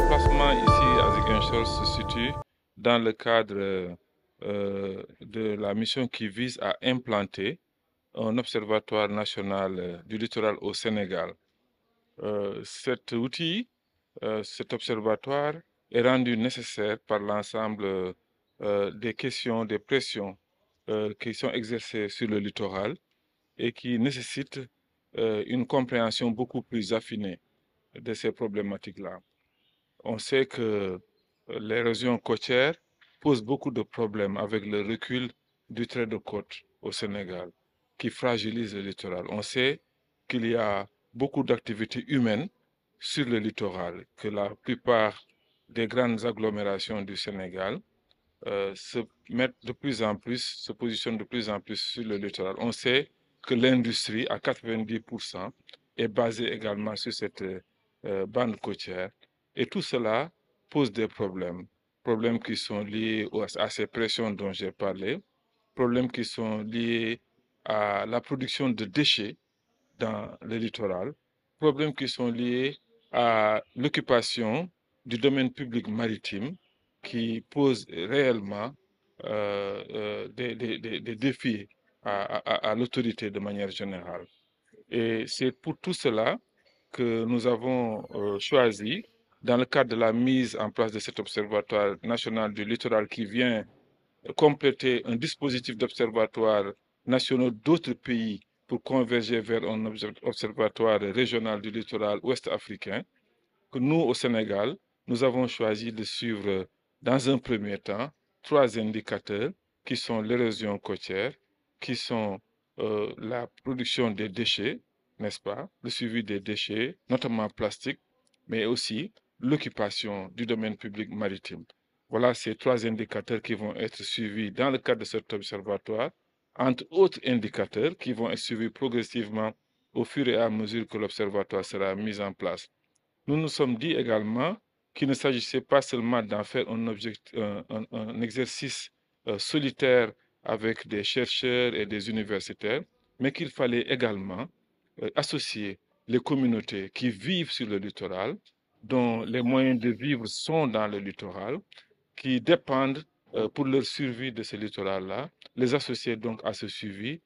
déplacement ici à Ziguinchor se situe dans le cadre de la mission qui vise à implanter un observatoire national du littoral au Sénégal. Cet outil, cet observatoire est rendu nécessaire par l'ensemble des questions, des pressions qui sont exercées sur le littoral et qui nécessitent une compréhension beaucoup plus affinée de ces problématiques-là. On sait que l'érosion côtière pose beaucoup de problèmes avec le recul du trait de côte au Sénégal, qui fragilise le littoral. On sait qu'il y a beaucoup d'activités humaines sur le littoral, que la plupart des grandes agglomérations du Sénégal se mettent de plus en plus, se positionnent de plus en plus sur le littoral. On sait que l'industrie, à 90%, est basée également sur cette bande côtière. Et tout cela pose des problèmes. Problèmes qui sont liés à ces pressions dont j'ai parlé, problèmes qui sont liés à la production de déchets dans le littoral, problèmes qui sont liés à l'occupation du domaine public maritime qui pose réellement des défis à l'autorité de manière générale. Et c'est pour tout cela que nous avons choisi, dans le cadre de la mise en place de cet observatoire national du littoral qui vient compléter un dispositif d'observatoire national d'autres pays pour converger vers un observatoire régional du littoral ouest africain, que nous, au Sénégal, nous avons choisi de suivre dans un premier temps 3 indicateurs qui sont l'érosion côtière, qui sont la production des déchets, n'est-ce pas, le suivi des déchets, notamment plastiques, mais aussi l'occupation du domaine public maritime. Voilà ces 3 indicateurs qui vont être suivis dans le cadre de cet observatoire, entre autres indicateurs qui vont être suivis progressivement au fur et à mesure que l'observatoire sera mis en place. Nous nous sommes dit également qu'il ne s'agissait pas seulement d'en faire un exercice solitaire avec des chercheurs et des universitaires, mais qu'il fallait également associer les communautés qui vivent sur le littoral, dont les moyens de vivre sont dans le littoral, qui dépendent pour leur survie de ce littoral-là, les associer donc à ce suivi.